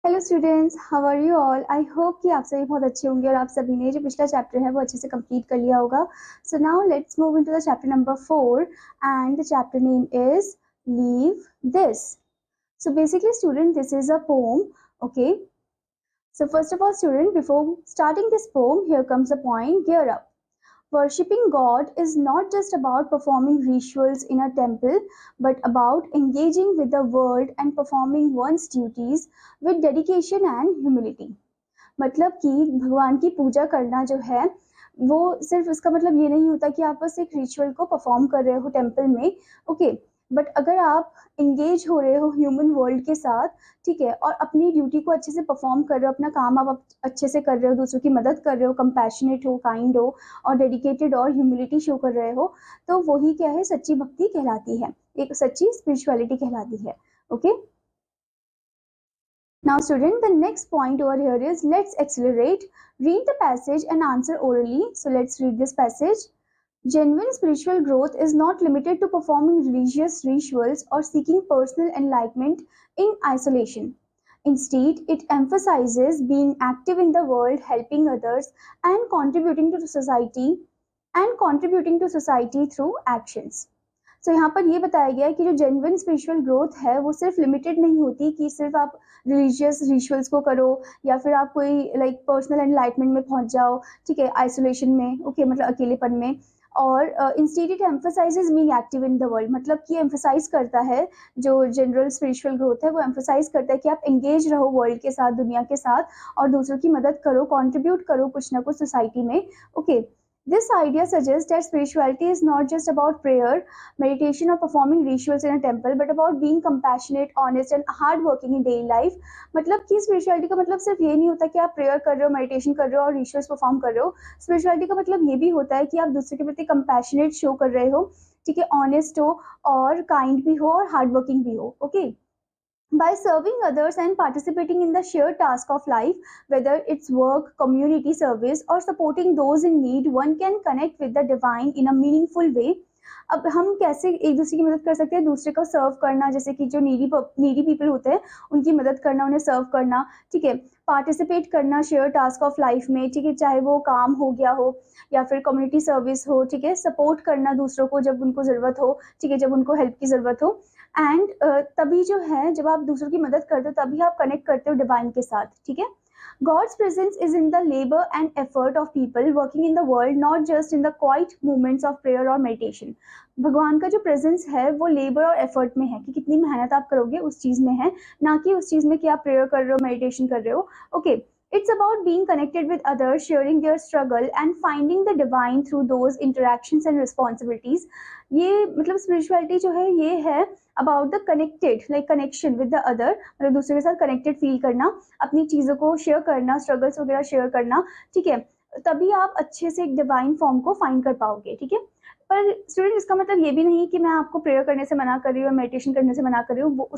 Hello students, how are you all. I hope कि आप सभी बहुत अच्छे होंगे और आप सभी ने जो पिछला चैप्टर है वो अच्छे से कंप्लीट कर लिया होगा। So now let's move into the chapter number 4 and the chapter name is leave this. So basically student, this is a poem. Okay, so first of all student, before starting this poem, here comes the point: gear up. Worshipping God is not just about performing rituals in a temple, but about engaging with the world and performing one's duties with dedication and humility. मतलब कि भगवान की पूजा करना जो है वो सिर्फ उसका मतलब ये नहीं होता कि आप बस एक रिचुअल को परफॉर्म कर रहे हो टेम्पल में। ओके, बट अगर आप इंगेज हो रहे हो ह्यूमन वर्ल्ड के साथ, ठीक है, और अपनी ड्यूटी को अच्छे से परफॉर्म कर रहे हो, अपना काम आप अच्छे से कर रहे हो, दूसरों की मदद कर रहे हो, कंपैशनेट हो, काइंड हो और डेडिकेटेड और ह्यूमिलिटी शो कर रहे हो, तो वही क्या है, सच्ची भक्ति कहलाती है, एक सच्ची स्पिरिचुअलिटी कहलाती है। Okay, now student, the next point over here is let's accelerate. Read the passage and answer orally. So let's read this passage. Genuine spiritual growth is not limited to performing religious rituals or seeking personal enlightenment in isolation. Instead, it emphasizes being active in the world, helping others, and contributing to society through actions. सो यहाँ पर ये बताया गया है कि जो genuine spiritual growth है वो सिर्फ लिमिटेड नहीं होती कि सिर्फ आप रिलीजियस रिचुअल्स को करो या फिर आप कोई लाइक पर्सनल एनलाइटमेंट में पहुंच जाओ, ठीक है, आइसोलेशन में, ओके, मतलब अकेलेपन में। और instead it emphasises being active in the world, मतलब कि एम्फोसाइज करता है, जो जनरल स्पिरिचुअल ग्रोथ है वो एम्फोसाइज करता है कि आप एंगेज रहो वर्ल्ड के साथ, दुनिया के साथ, और दूसरों की मदद करो, कंट्रीब्यूट करो कुछ ना कुछ सोसाइटी में। Okay, this idea suggests that spirituality is not just about prayer, meditation, or performing rituals in a temple, but about being compassionate, honest, and hardworking in daily life. मतलब कि spirituality का मतलब सिर्फ ये नहीं होता कि आप prayer कर रहे हो, meditation कर रहे हो और rituals perform कर रहे हो। spirituality का मतलब ये भी होता है कि आप दूसरे के प्रति compassionate show कर रहे हो, ठीक है, honest हो और kind भी हो और hardworking भी हो। Okay, by serving others and participating in the shared task of life, whether it's work, community service, or supporting those in need, one can connect with the divine in a meaningful way. अब हम कैसे एक दूसरे की मदद कर सकते हैं, दूसरे को सर्व करना, जैसे कि जो नीडी पीपल होते हैं उनकी मदद करना, उन्हें सर्व करना, ठीक है, पार्टिसिपेट करना शेयर टास्क ऑफ लाइफ में, ठीक है, चाहे वो काम हो गया हो या फिर कम्युनिटी सर्विस हो, ठीक है, सपोर्ट करना दूसरों को जब उनको ज़रूरत हो, ठीक है, जब उनको हेल्प की ज़रूरत हो। एंड तभी जो है, जब आप दूसरों की मदद करते हो तभी आप कनेक्ट करते हो डिवाइन के साथ, ठीक है। God's presence is in the labor and effort of people working in the world, not just in the quiet moments of prayer or meditation. भगवान का जो प्रेजेंस है वो लेबर और एफर्ट में है, कि कितनी मेहनत आप करोगे उस चीज में है, ना कि उस चीज में कि आप प्रेयर कर रहे हो, मेडिटेशन कर रहे हो। Okay, it's about being connected with others, sharing their struggle, and finding the divine through those interactions and responsibilities. ये मतलब स्पिरिचुअलिटी जो है ये है about the connected, like connection with the other, मतलब दूसरे के साथ कनेक्टेड फील करना, अपनी चीज़ों को शेयर करना, स्ट्रगल्स वगैरह शेयर करना, ठीक है, तभी आप अच्छे से एक डिवाइन फॉर्म को फाइंड कर पाओगे, ठीक है। पर स्टूडेंट, इसका मतलब ये भी नहीं कि मैं आपको प्रेयर करने से मना कर रही हूँ, मेडिटेशन करने से मना कर रही हूँ, वो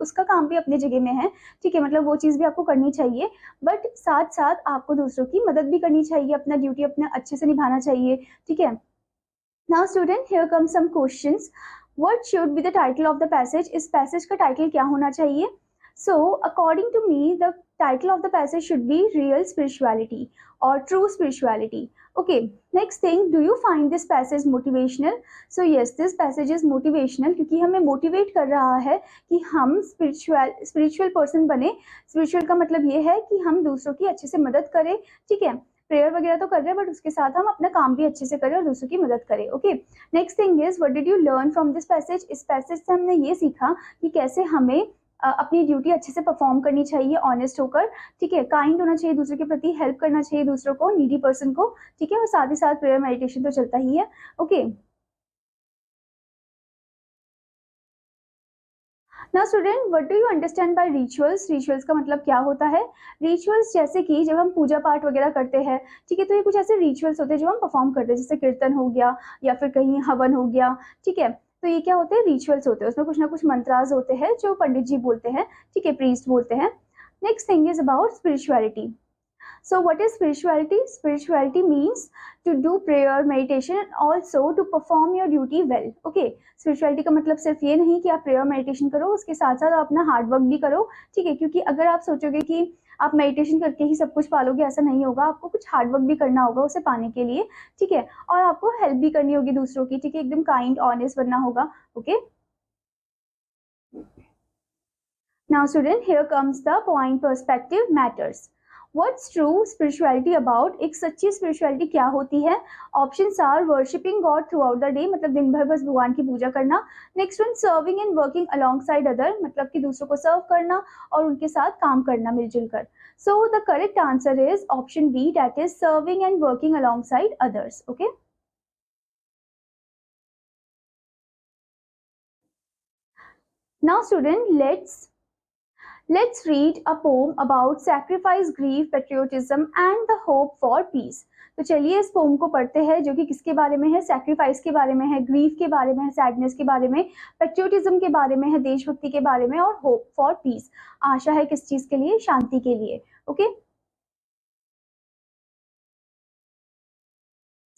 उसका काम भी अपनी जगह में है, ठीक है, मतलब वो चीज़ भी आपको करनी चाहिए, बट साथ साथ आपको दूसरों की मदद भी करनी चाहिए, अपना ड्यूटी अपना अच्छे से निभाना चाहिए, ठीक है। Now student, here come some questions. What should be the title of the passage? इस पैसेज का टाइटल क्या होना चाहिए? So according to me the title of the passage should be real spirituality or true spirituality. Okay, next thing, do you find this passage motivational? So yes, this passage is motivational क्योंकि हमें motivate कर रहा है कि हम spiritual person बने। Spiritual का मतलब ये है कि हम दूसरों की अच्छे से मदद करें, ठीक है, प्रेयर वगैरह तो कर रहे हैं बट उसके साथ हम अपना काम भी अच्छे से करें और दूसरों की मदद करें। Okay, next thing is what did you learn from this passage? इस पैसेज से हमने ये सीखा कि कैसे हमें अपनी ड्यूटी अच्छे से परफॉर्म करनी चाहिए, ऑनेस्ट होकर, ठीक है, काइंड होना चाहिए दूसरों के प्रति, हेल्प करना चाहिए दूसरों को, नीडी पर्सन को, ठीक है, और साथ ही साथ प्रेयर मेडिटेशन तो चलता ही है। Okay, now student, what do you understand by rituals? Rituals का मतलब क्या होता है? रिचुअल्स जैसे कि जब हम पूजा पाठ वगैरह करते हैं, ठीक है, तो ये कुछ ऐसे रिचुअल्स होते हैं जो हम परफॉर्म करते हैं, जैसे कीर्तन हो गया या फिर कहीं हवन हो गया, ठीक है, तो ये क्या होते हैं? रिचुअल्स होते हैं, उसमें कुछ ना कुछ मंत्रास होते हैं जो पंडित जी बोलते हैं, ठीक है, प्रीस्ट बोलते हैं। Next thing is about spirituality. So what is spirituality? Spirituality means to do prayer, meditation and also to perform your duty well. Okay, spirituality का मतलब सिर्फ ये नहीं कि आप prayer meditation करो, उसके साथ साथ आप अपना हार्ड वर्क भी करो, ठीक है, क्योंकि अगर आप सोचोगे कि आप मेडिटेशन करके ही सब कुछ पालोगे, ऐसा नहीं होगा, आपको कुछ हार्ड वर्क भी करना होगा उसे पाने के लिए, ठीक है, और आपको हेल्प भी करनी होगी दूसरों की, ठीक है, एकदम काइंड ऑनेस्ट बनना होगा. Okay, now student, here comes the point perspective matters. What's true spirituality about? एक सच्ची spirituality क्या होती है? Options are worshipping God throughout the day, मतलब दिन भर बस भगवान की पूजा करना. Next one, serving and working alongside other, मतलब कि दूसरों को सर्व करना और उनके साथ काम करना मिलजुल कर. So the correct answer is option B, that is serving and working alongside others. Okay. Now student, let's read a poem about sacrifice, grief, patriotism and the hope for peace. तो चलिए इस पोम को पढ़ते हैं, जो कि किसके बारे में है? सैक्रिफाइस के बारे में है, ग्रीफ के बारे में है, सैडनेस के बारे में, पेट्रियोटिज्म के बारे में है, देशभक्ति के बारे में, और होप फॉर पीस, आशा है किस चीज के लिए? शांति के लिए. Okay,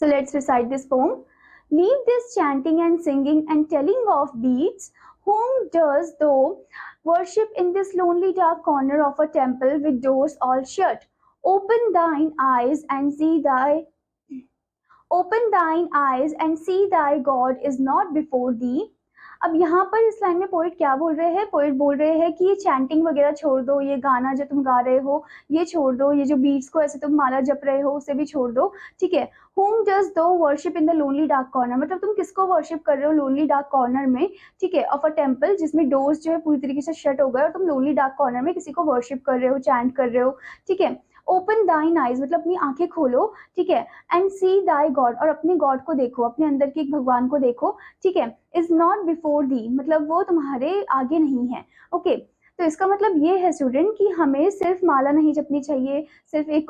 so let's recite this poem. Leave this chanting and singing and telling of beads. Whom does thou worship in this lonely dark corner of a temple with doors all shut? Open thine eyes and see thy God is not before thee. अब यहाँ पर इस line में poet क्या बोल रहे हैं? Poet बोल रहे हैं कि ये चैंटिंग वगैरह छोड़ दो, ये गाना जो तुम गा रहे हो ये छोड़ दो, ये जो बीट्स को ऐसे तुम माला जप रहे हो उसे भी छोड़ दो, ठीक है. Whom does thou worship in the lonely dark corner, मतलब तुम किसको वर्शिप कर रहे हो लोनली डार्क कॉर्नर में, ठीक है, ऑफ अ टेम्पल जिसमें डोर्स जो है पूरी तरीके से शट हो गए और तुम लोनली डार्क कॉर्नर में किसी को वर्शिप कर रहे हो, चैंट कर रहे हो, ठीक है. ओपन दाइन आइज मतलब अपनी आंखें खोलो, ठीक है, एंड सी दाई गॉड, और अपने गॉड को देखो, अपने अंदर के एक भगवान को देखो, ठीक है. इज नॉट बिफोर दी मतलब वो तुम्हारे आगे नहीं है. ओके, तो इसका मतलब ये है स्टूडेंट कि हमें सिर्फ माला नहीं जपनी चाहिए, सिर्फ एक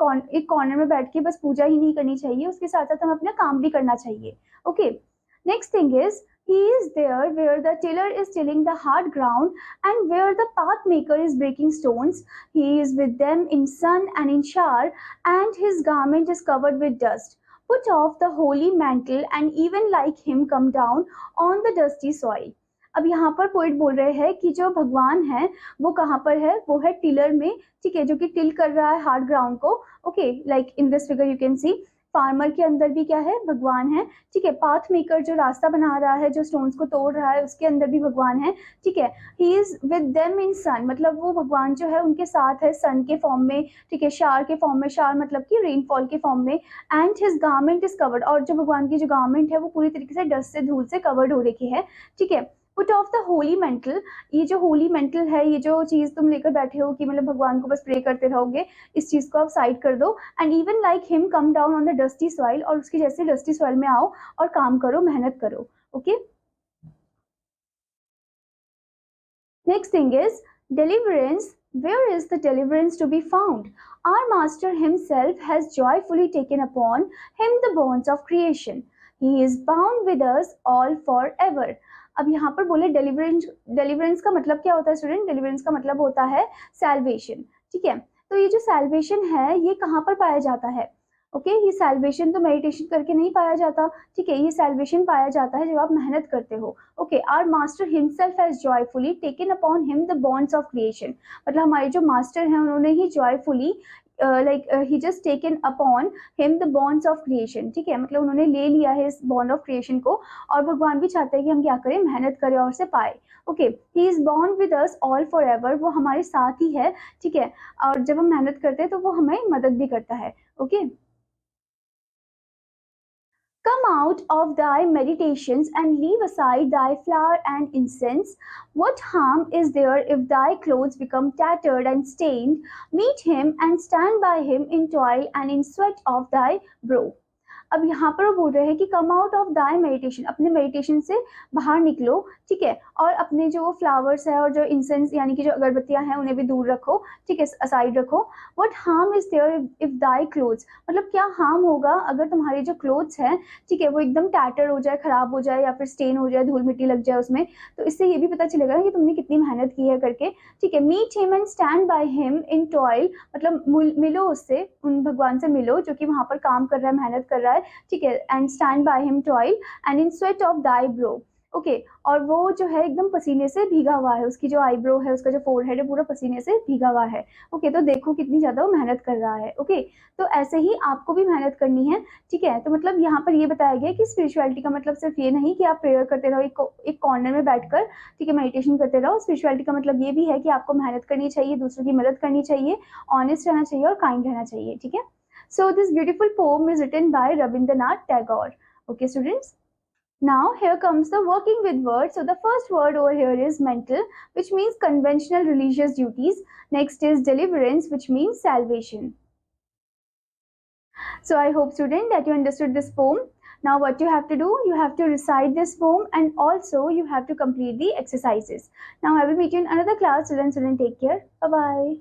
कॉर्नर में बैठ के बस पूजा ही नहीं करनी चाहिए, उसके साथ साथ हमें अपना काम भी करना चाहिए. Okay, next thing is he is there where the tiller is tilling the hard ground and where the path maker is breaking stones. He is with them in sun and in shower, and his garment is covered with dust. Put off the holy mantle and even like him come down on the dusty soil. अब यहाँ पर poet बोल रहे हैं कि जो भगवान है वो कहाँ पर है? वो है टिलर में, ठीक है, जो कि टिल कर रहा है हार्ड ग्राउंड को. Okay, like in this figure you can see farmer के अंदर भी क्या है? भगवान है, ठीक है. पाथ मेकर जो रास्ता बना रहा है, जो स्टोन्स को तोड़ रहा है, उसके अंदर भी भगवान है, ठीक है. He is with them in sun मतलब वो भगवान जो है उनके साथ है सन के फॉर्म में, ठीक है, शार के फॉर्म में, शार मतलब कि रेनफॉल के फॉर्म में. And his garment is covered, और जो भगवान की जो गारमेंट है वो पूरी तरीके से डस्ट से, धूल से कवर्ड हो रखी है, ठीक है. Put off the Holi mental, ये जो होली मेंटल है, ये जो चीज तुम लेकर बैठे हो कि मतलब भगवान को बस प्रे करते रहोगे, इस चीज को आप साइड कर दो. And even like him come down on the dusty soil, और उसकी जैसे डस्टी सॉइल में आओ और काम करो, मेहनत करो. Okay, next thing is deliverance. Where is the deliverance to be found? Our master himself has joyfully taken upon him the bonds of creation. He is bound with us all forever. अब यहाँ पर बोले deliverance का मतलब क्या होता है student? Deliverance का मतलब होता है सैल्वेशन, ठीक है. तो ये जो सैल्वेशन है ये कहाँ पर पाया जाता है? ओके, ये सैल्वेशन तो मेडिटेशन करके नहीं पाया जाता, ठीक है, ये सैल्वेशन पाया जाता है जब आप मेहनत करते हो. Okay, our master himself has joyfully taken upon him the bonds of creation, मतलब हमारे जो मास्टर हैं उन्होंने ही joyfully he just taken upon him the bonds of creation, ठीक है, मतलब उन्होंने ले लिया है इस बॉन्ड ऑफ क्रिएशन को, और भगवान भी चाहते हैं कि हम क्या करें? मेहनत करें और उसे पाए. Okay, he is bound with us all forever, वो हमारे साथ ही है, ठीक है, और जब हम मेहनत करते हैं तो वो हमें मदद भी करता है. Okay, Come out of thy meditations and leave aside thy flour and incense. What harm is there if thy clothes become tattered and stained? Meet him and stand by him in toil and in sweat of thy brow. अब यहाँ पर वो बोल रहे हैं कि come out of thy meditation, अपने meditation से बाहर निकलो, ठीक है, और अपने जो फ्लावर्स है और जो इंसेंस यानी कि जो अगरबत्तियां हैं उन्हें भी दूर रखो, ठीक है, असाइड रखो। What harm is there if thy clothes, मतलब क्या हार्म होगा अगर तुम्हारे जो क्लोथ्स हैं, ठीक है, वो एकदम टैटर हो जाए, खराब हो जाए, या फिर स्टेन हो जाए, धूल मिट्टी लग जाए उसमें, तो इससे ये भी पता चलेगा कि तुमने कितनी मेहनत की है करके, ठीक है। Meet him and stand by him in toil, मतलब मिलो उससे, उन भगवान से मिलो जो कि वहां पर काम कर रहा है, मेहनत कर रहा है, ठीक है, and stand by him toil and in sweat of thy bro, okay, और वो जो है एकदम पसीने से भीगा हुआ है, उसकी जो आईब्रो है, उसका जो फोरहेड है, पूरा पसीने से भीगा हुआ है, ओके, तो देखो कितनी ज्यादा वो मेहनत कर रहा है, ओके। तो ऐसे ही आपको भी मेहनत करनी है, ठीक है। तो मतलब यहाँ पर ये बताया गया कि स्पिरिचुअलिटी का मतलब सिर्फ ये नहीं कि आप प्रेयर करते रहो एक कॉर्नर में बैठकर, ठीक है, मेडिटेशन करते रहो। स्पिरिचुअलिटी का मतलब ये भी है कि आपको मेहनत करनी चाहिए, दूसरों की मदद करनी चाहिए, ऑनेस्ट रहना चाहिए और काइंड रहना चाहिए, ठीक है। So this beautiful poem is written by Rabindranath Tagore, okay students. Now here comes the working with words. So the first word over here is mental, which means conventional religious duties. Next is deliverance, which means salvation. So I hope student that you understood this poem. Now what you have to do, you have to recite this poem and also you have to complete the exercises. Now I will meet you in another class. Student, take care. Bye bye.